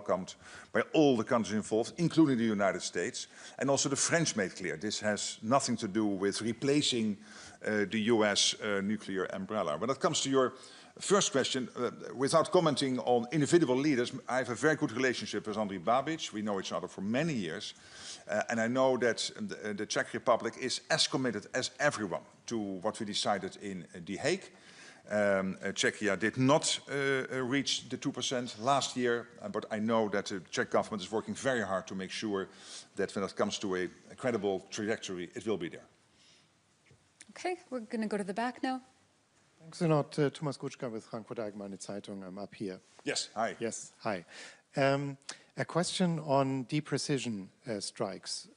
welcomed by all the countries involved, including the United States. And also the French made clear this has nothing to do with replacing the US nuclear umbrella. When it comes to your first question, without commenting on individual leaders, I have a very good relationship with Andrej Babiš. We know each other for many years. And I know that the Czech Republic is as committed as everyone to what we decided in The Hague. Czechia did not reach the 2% last year, but I know that the Czech government is working very hard to make sure that when it comes to a credible trajectory, it will be there. Okay, we're going to go to the back now. Thanks a lot, Thomas Gutschka with Frankfurter Allgemeine Zeitung. I'm up here. Yes, hi. Yes, hi. A question on deprecision strikes.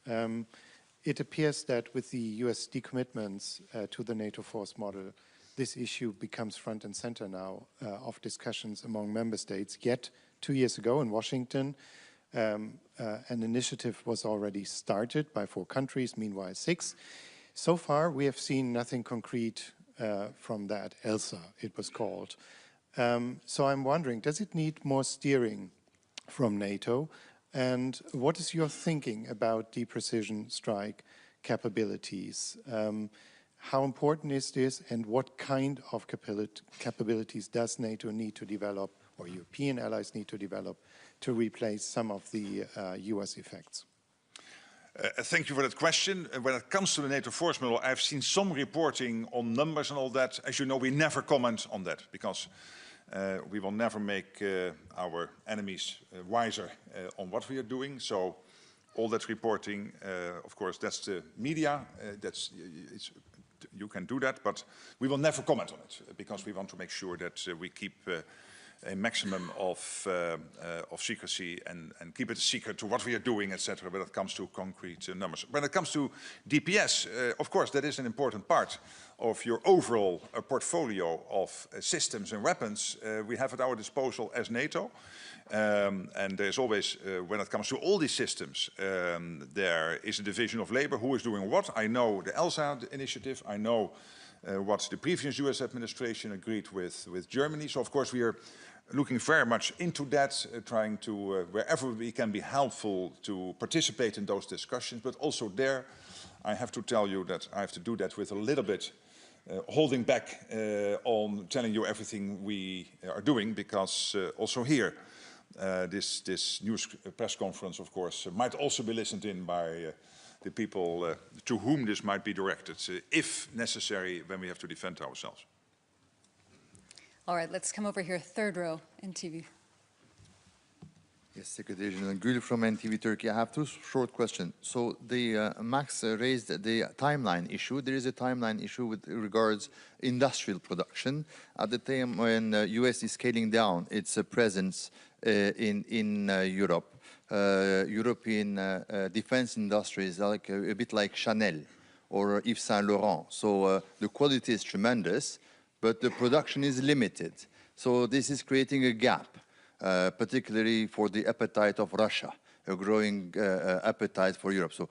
It appears that with the US decommitments to the NATO force model, this issue becomes front and center now of discussions among member states. Yet, 2 years ago in Washington, an initiative was already started by 4 countries, meanwhile 6. So far, we have seen nothing concrete from that. ELSA, it was called. So I'm wondering, does it need more steering from NATO? And what is your thinking about deprecision strike capabilities? How important is this, and what kind of capabilities does NATO need to develop, or European allies need to develop, to replace some of the US effects? Thank you for that question. When it comes to the NATO force model, I've seen some reporting on numbers and all that. As you know, we never comment on that because we will never make our enemies wiser on what we are doing. So all that reporting, of course, that's the media. You can do that, but we will never comment on it because we want to make sure that we keep a maximum of secrecy and keep it a secret to what we are doing, etc. when it comes to concrete numbers. When it comes to DPS, of course, that is an important part of your overall portfolio of systems and weapons we have at our disposal as NATO. And there's always, when it comes to all these systems, there is a division of labor. Who is doing what? I know the ELSA initiative. I know what the previous US administration agreed with Germany. So, of course, we are looking very much into that, trying to, wherever we can be helpful, to participate in those discussions. But also there, I have to tell you that I have to do that with a little bit holding back on telling you everything we are doing, because also here, this news press conference, of course, might also be listened in by the people to whom this might be directed, if necessary, when we have to defend ourselves. All right, let's come over here, third row, NTV. Yes, Secretary General Gül from NTV Turkey. I have 2 short questions. So Max raised the timeline issue. There is a timeline issue with regards industrial production. At the time when US is scaling down its presence in Europe, European defense industries are like a bit like Chanel or Yves Saint Laurent. So the quality is tremendous, but the production is limited. So this is creating a gap, particularly for the appetite of Russia, a growing appetite for Europe. So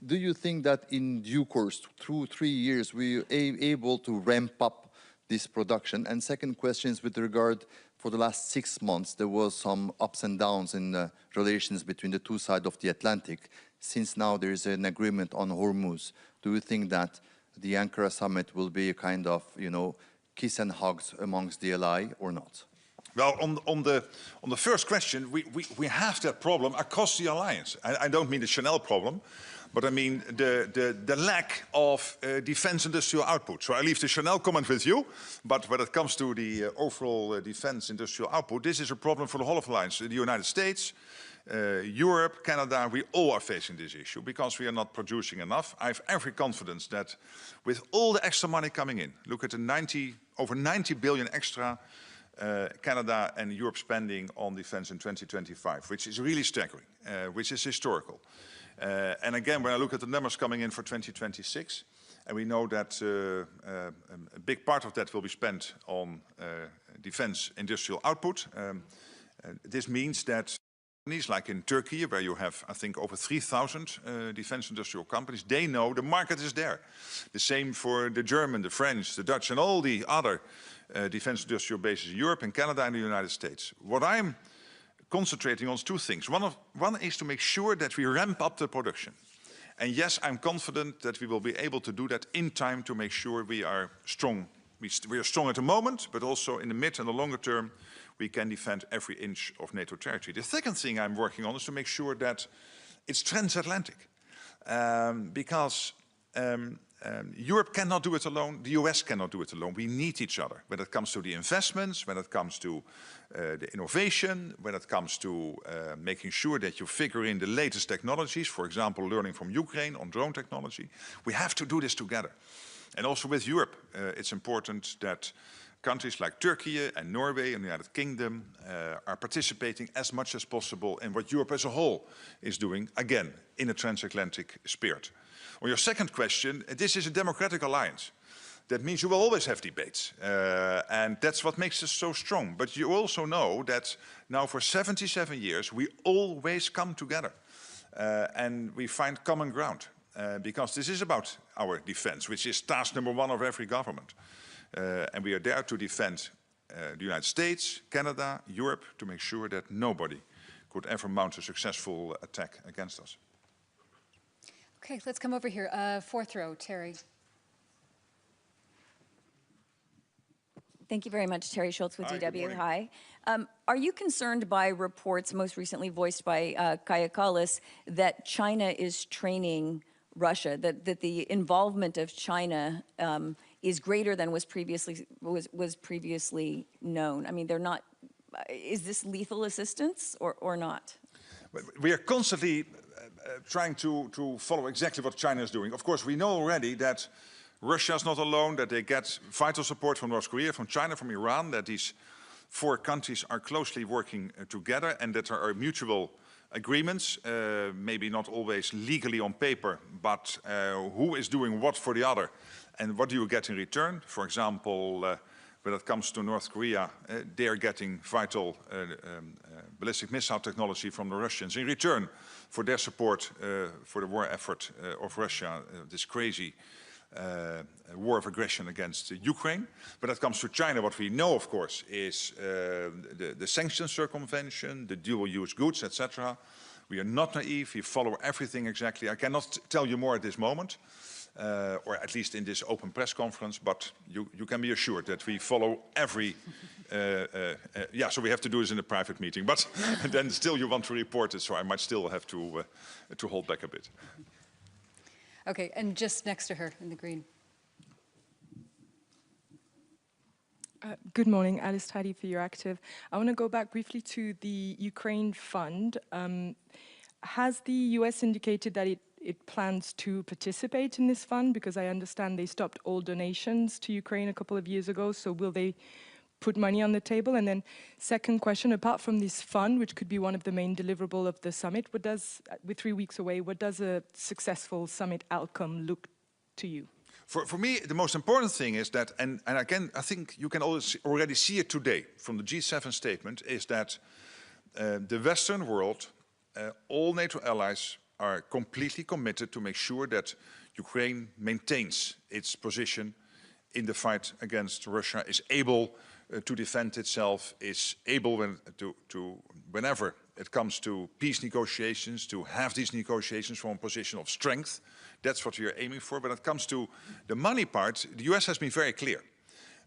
do you think that in due course, 2-3 years, we are able to ramp up this production? And second question is with regard, for the last 6 months, there was some ups and downs in relations between the 2 sides of the Atlantic. Since now there is an agreement on Hormuz, do you think that the Ankara summit will be a kind of, you know, kiss and hugs amongst the ally or not? Well, on the first question, we have that problem across the alliance. I don't mean the Chanel problem, but I mean the lack of defense industrial output. So I leave the Chanel comment with you, but when it comes to the overall defense industrial output, this is a problem for the whole of the alliance. The United States, Europe, Canada, we all are facing this issue because we are not producing enough. I have every confidence that with all the extra money coming in, look at the over 90 billion extra Canada and Europe spending on defense in 2025, which is really staggering, which is historical. And again, when I look at the numbers coming in for 2026, and we know that a big part of that will be spent on defense industrial output, this means that companies like in Turkey, where you have, I think, over 3,000 defense industrial companies, they know the market is there. The same for the German, the French, the Dutch, and all the other defense industrial bases in Europe and Canada and the United States. What I'm concentrating on two things. One is to make sure that we ramp up the production. And yes, I'm confident that we will be able to do that in time to make sure we are strong. We are strong at the moment, but also in the mid and the longer term, we can defend every inch of NATO territory. The second thing I'm working on is to make sure that it's transatlantic. Because Europe cannot do it alone, the US cannot do it alone. We need each other when it comes to the investments, when it comes to the innovation, when it comes to making sure that you figure in the latest technologies, for example, learning from Ukraine on drone technology. We have to do this together. And also with Europe, it's important that countries like Turkey and Norway and the United Kingdom are participating as much as possible in what Europe as a whole is doing, again, in a transatlantic spirit. On your second question, this is a democratic alliance. That means you will always have debates, and that's what makes us so strong. But you also know that now for 77 years, we always come together and we find common ground, because this is about our defense, which is task number one of every government. And we are there to defend the United States, Canada, Europe, to make sure that nobody could ever mount a successful attack against us. Okay, let's come over here. Fourth row, Terry. Thank you very much, Terry Schultz with Hi, DW. Hi. Are you concerned by reports most recently voiced by Kaja Kallas that China is training Russia, that the involvement of China is greater than was previously known? I mean, they're not. Is this lethal assistance or not? We are constantly trying to follow exactly what China is doing. Of course, we know already that Russia is not alone, that they get vital support from North Korea, from China, from Iran, that these four countries are closely working together, and that there are mutual agreements, maybe not always legally on paper, but who is doing what for the other, and what do you get in return. For example, when it comes to North Korea, they are getting vital ballistic missile technology from the Russians in return for their support for the war effort of Russia, this crazy war of aggression against Ukraine. When it comes to China, what we know, of course, is the sanctions circumvention, the dual-use goods, etc. We are not naive. We follow everything exactly. I cannot tell you more at this moment, or at least in this open press conference, but you can be assured that we follow every... yeah, so we have to do this in a private meeting, but then still you want to report it, so I might still have to hold back a bit. Okay, and just next to her in the green. Good morning, Alice Tidy for Euractiv. I want to go back briefly to the Ukraine fund. Has the US indicated that it plans to participate in this fund? Because I understand they stopped all donations to Ukraine a couple of years ago, so will they put money on the table? And then second question, apart from this fund, which could be one of the main deliverables of the summit, with 3 weeks away, what does a successful summit outcome look to you? For me, the most important thing is that, and again, I think you can already see it today from the G7 statement, is that the Western world, all NATO allies are completely committed to make sure that Ukraine maintains its position in the fight against Russia, is able to defend itself, is able whenever it comes to peace negotiations, to have these negotiations from a position of strength. That's what we are aiming for. When it comes to the money part, the US has been very clear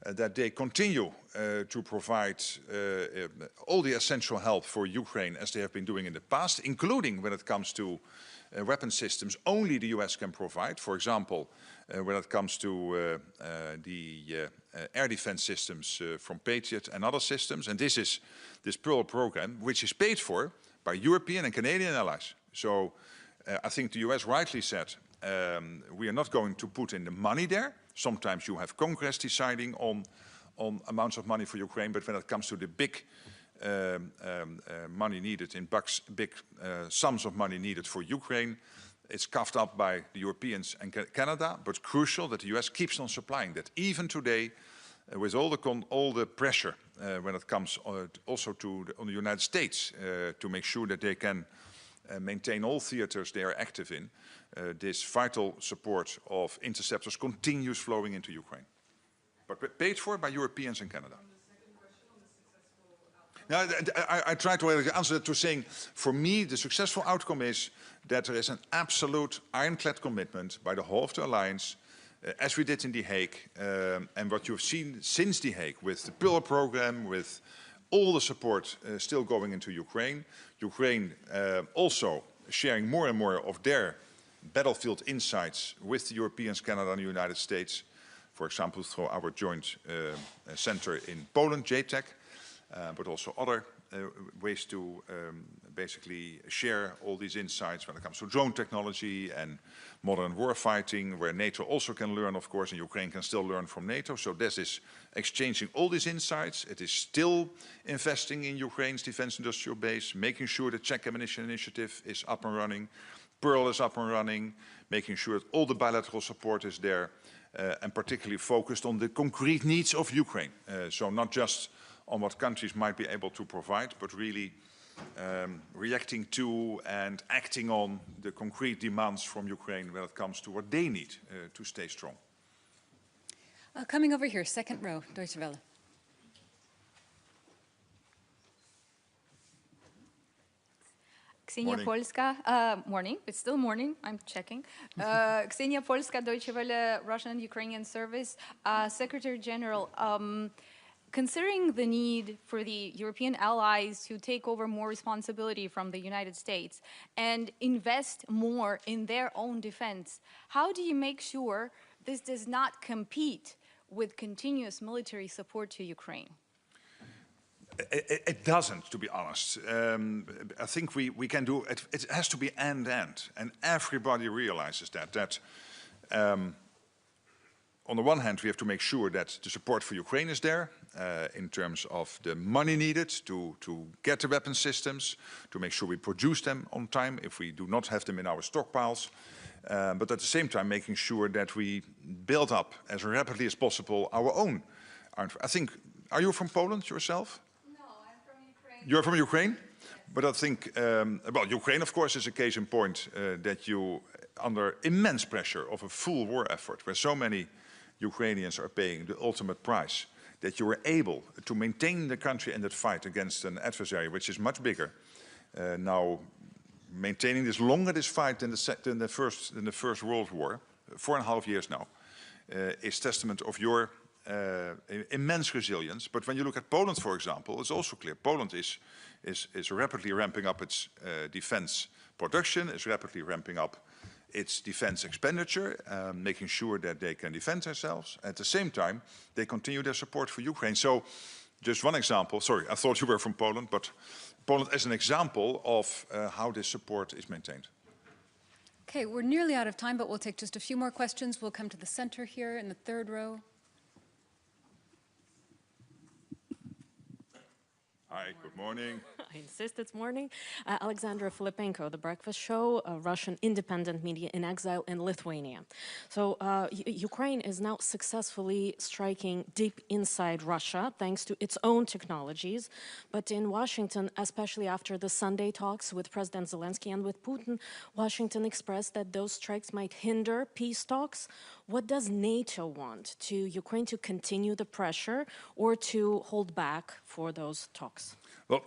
that they continue to provide all the essential help for Ukraine as they have been doing in the past, including when it comes to weapon systems only the US can provide. For example, when it comes to the air defense systems from Patriot and other systems. And this is this Pearl program, which is paid for by European and Canadian allies. So I think the US rightly said, we are not going to put in the money there. Sometimes you have Congress deciding on amounts of money for Ukraine, but when it comes to the big money needed in bucks, big sums of money needed for Ukraine, it's coughed up by the Europeans and Canada, but crucial that the US keeps on supplying that. Even today, with all the pressure when it comes also on the United States to make sure that they can maintain all theaters they are active in, this vital support of interceptors continues flowing into Ukraine, but paid for by Europeans and Canada. Now, I try to answer that to saying, for me, the successful outcome is that there is an absolute ironclad commitment by the whole of the alliance, as we did in The Hague, and what you've seen since The Hague with the Pillar program, with all the support still going into Ukraine. Ukraine also sharing more and more of their battlefield insights with the Europeans, Canada and the United States. For example, through our joint center in Poland, JTEC, but also other ways to basically share all these insights when it comes to drone technology and modern warfighting, where NATO also can learn, of course, and Ukraine can still learn from NATO. So this is exchanging all these insights. It is still investing in Ukraine's defense industrial base, making sure the Czech ammunition initiative is up and running, Pearl is up and running, making sure that all the bilateral support is there, and particularly focused on the concrete needs of Ukraine. So not just on what countries might be able to provide, but really reacting to and acting on the concrete demands from Ukraine when it comes to what they need to stay strong. Coming over here, second row, Deutsche Welle. Ksenia Polska, morning, it's still morning, I'm checking. Ksenia Polska, Deutsche Welle, Russian and Ukrainian Service. Secretary General, considering the need for the European allies to take over more responsibility from the United States and invest more in their own defense, how do you make sure this does not compete with continuous military support to Ukraine? It doesn't, to be honest. I think we can do it. It has to be end-end, and everybody realizes that. On the one hand, we have to make sure that the support for Ukraine is there in terms of the money needed to get the weapon systems, to make sure we produce them on time if we do not have them in our stockpiles. But at the same time, making sure that we build up as rapidly as possible our own. I think, are you from Poland yourself? You're from Ukraine? Yes. But I think, well, Ukraine, of course, is a case in point that you, under immense pressure of a full war effort, where so many Ukrainians are paying the ultimate price, that you were able to maintain the country in that fight against an adversary which is much bigger. Now, maintaining this longer, this fight, than the First World War, 4.5 years now, is testament of your immense resilience. But when you look at Poland, for example, it's also clear Poland is rapidly ramping up its defense production, is rapidly ramping up its defense expenditure, making sure that they can defend themselves. At the same time, they continue their support for Ukraine. So just one example, sorry, I thought you were from Poland, but Poland is an example of how this support is maintained. Okay, we're nearly out of time, but we'll take just a few more questions. We'll come to the center here in the third row. Hi, good morning. I insist it's morning. Alexandra Filipenko, The Breakfast Show, a Russian independent media in exile in Lithuania. So Ukraine is now successfully striking deep inside Russia thanks to its own technologies. But in Washington, especially after the Sunday talks with President Zelensky and with Putin, Washington expressed that those strikes might hinder peace talks. What does NATO want? To Ukraine to continue the pressure or to hold back for those talks? Well,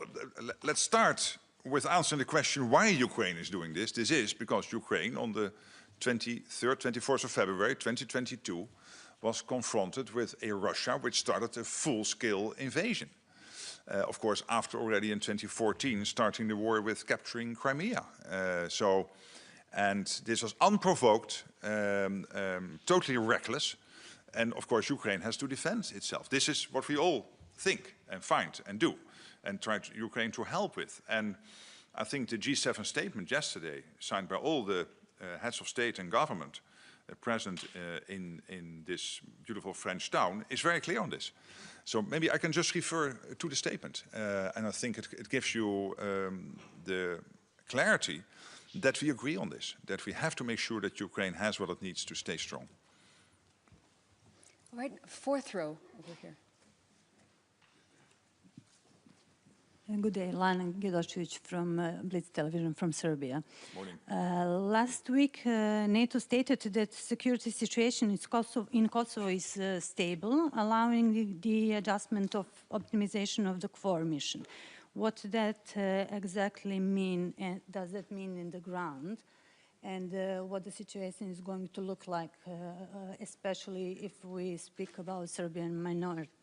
let's start with answering the question why Ukraine is doing this. This is because Ukraine, on the 23rd, 24th of February 2022, was confronted with a Russia which started a full-scale invasion. Of course, after already in 2014 starting the war with capturing Crimea. And this was unprovoked, totally reckless. And of course, Ukraine has to defend itself. This is what we all think and find and do, and try Ukraine to help with. And I think the G7 statement yesterday, signed by all the heads of state and government present in this beautiful French town, is very clear on this. So maybe I can just refer to the statement. And I think it gives you the clarity that we agree on this, that we have to make sure that Ukraine has what it needs to stay strong. All right, fourth row over here. Good day, Lana Gidošević from Blitz Television from Serbia. Morning. Last week, NATO stated that security situation in Kosovo is stable, allowing the adjustment of optimization of the KFOR mission. What does that exactly mean, and does that mean in the ground? And what the situation is going to look like, especially if we speak about Serbian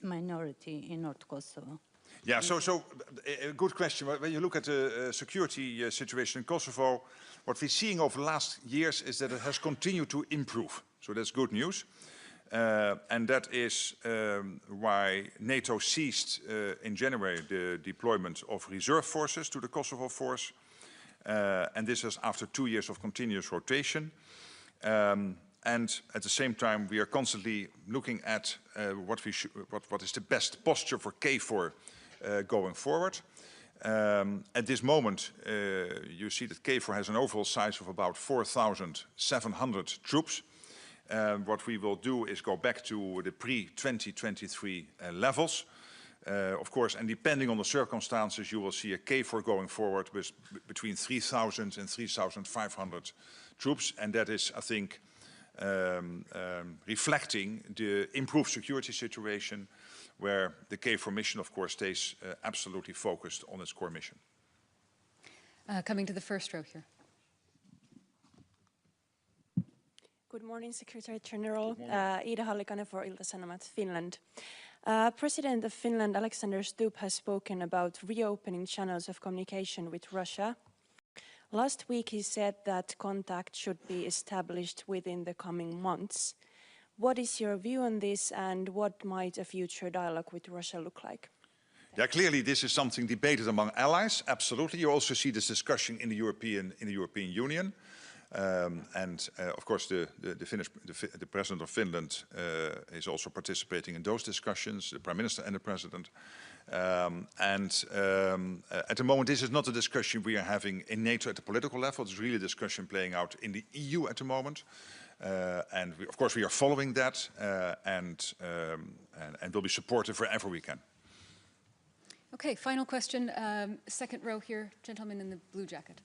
minority in North Kosovo? Yeah, so a good question. When you look at the security situation in Kosovo, what we're seeing over the last years is that it has continued to improve. So that's good news. And that is why NATO ceased in January the deployment of reserve forces to the Kosovo force. And this is after 2 years of continuous rotation. And at the same time, we are constantly looking at what is the best posture for KFOR going forward. At this moment, you see that KFOR has an overall size of about 4,700 troops. What we will do is go back to the pre-2023 levels. Of course, and depending on the circumstances, you will see a KFOR going forward with between 3,000 and 3,500 troops. And that is, I think, reflecting the improved security situation, where the KFOR mission, of course, stays absolutely focused on its core mission. Coming to the first row here. Good morning, Secretary General. Ida Hallikainen for Ilta-Sanomat, Finland. President of Finland, Alexander Stubb, has spoken about reopening channels of communication with Russia. Last week he said that contact should be established within the coming months. What is your view on this, and what might a future dialogue with Russia look like? Yeah, clearly this is something debated among allies, absolutely. You also see this discussion in the European Union. Of course, the President of Finland is also participating in those discussions, the Prime Minister and the President. At the moment, this is not a discussion we are having in NATO at the political level. It's really a discussion playing out in the EU at the moment. Of course, we are following that and will be supportive wherever we can. Okay, final question. Second row here, gentleman in the blue jacket.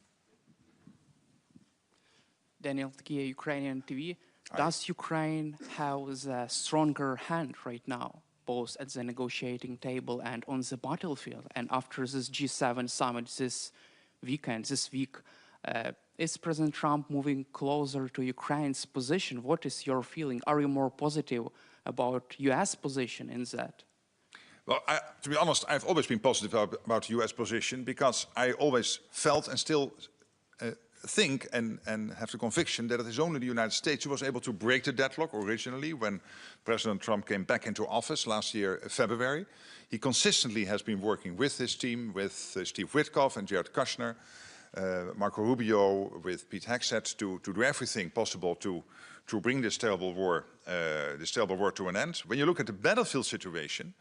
Daniel Tkia, Ukrainian TV. Does Ukraine have a stronger hand right now, both at the negotiating table and on the battlefield? And after this G7 summit this week, is President Trump moving closer to Ukraine's position? What is your feeling? Are you more positive about U.S. position in that? Well, to be honest, I've always been positive about the U.S. position, because I always felt and still think and have the conviction that it is only the United States who was able to break the deadlock originally when President Trump came back into office last year, February. He consistently has been working with his team, with Steve Witkoff and Jared Kushner, Marco Rubio, with Pete Hegseth, to do everything possible to bring this terrible war to an end. When you look at the battlefield situation,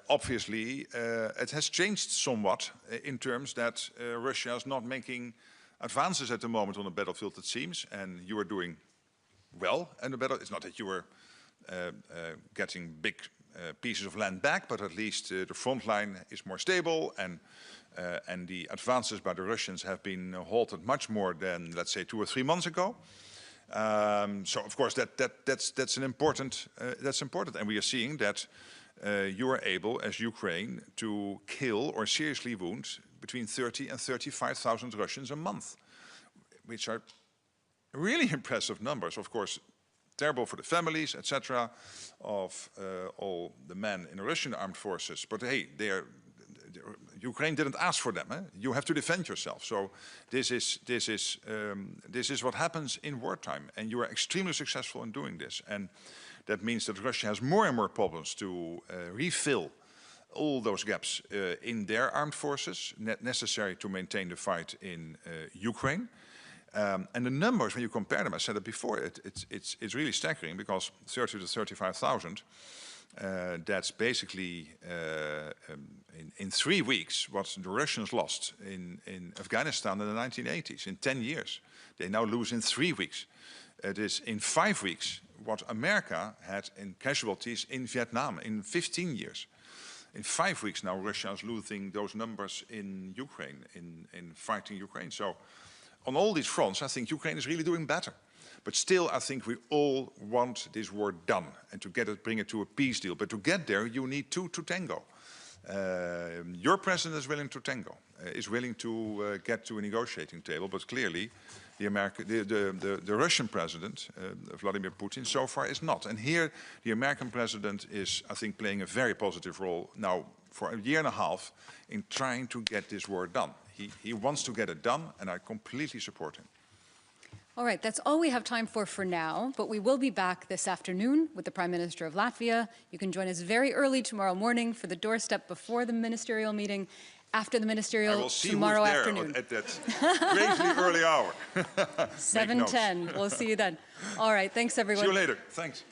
obviously it has changed somewhat in terms that Russia is not making advances at the moment on the battlefield, it seems, and you are doing well in the battle. It's not that you are getting big pieces of land back, but at least the front line is more stable, and the advances by the Russians have been halted much more than, let's say, 2 or 3 months ago. So of course that's important, and we are seeing that you are able, as Ukraine, to kill or seriously wound between 30 and 35,000 Russians a month, which are really impressive numbers. Of course, terrible for the families, etc., of all the men in the Russian armed forces. But hey, Ukraine didn't ask for them. You have to defend yourself. So this is what happens in wartime, and you are extremely successful in doing this. And that means that Russia has more and more problems to refill all those gaps in their armed forces necessary to maintain the fight in Ukraine. And the numbers, when you compare them, I said it before, it's really staggering, because 30 to 35,000, that's basically in 3 weeks what the Russians lost in Afghanistan in the 1980s, in 10 years. They now lose in 3 weeks. It is in 5 weeks what America had in casualties in Vietnam in 15 years. in 5 weeks now, Russia is losing those numbers in Ukraine, in fighting Ukraine. So on all these fronts, I think Ukraine is really doing better. But still, I think we all want this war done and to bring it to a peace deal. But to get there, you need two to tango. Your president is willing to tango, is willing to get to a negotiating table, but clearly the Russian president, Vladimir Putin, so far is not. And here the American president is, I think, playing a very positive role now for a year and a half in trying to get this war done. He wants to get it done, and I completely support him. All right, that's all we have time for now, but we will be back this afternoon with the Prime Minister of Latvia. You can join us very early tomorrow morning for the doorstep before the ministerial meeting, after the ministerial tomorrow afternoon. At that crazy early hour. 7:10, we'll see you then. All right, thanks everyone. See you later, thanks.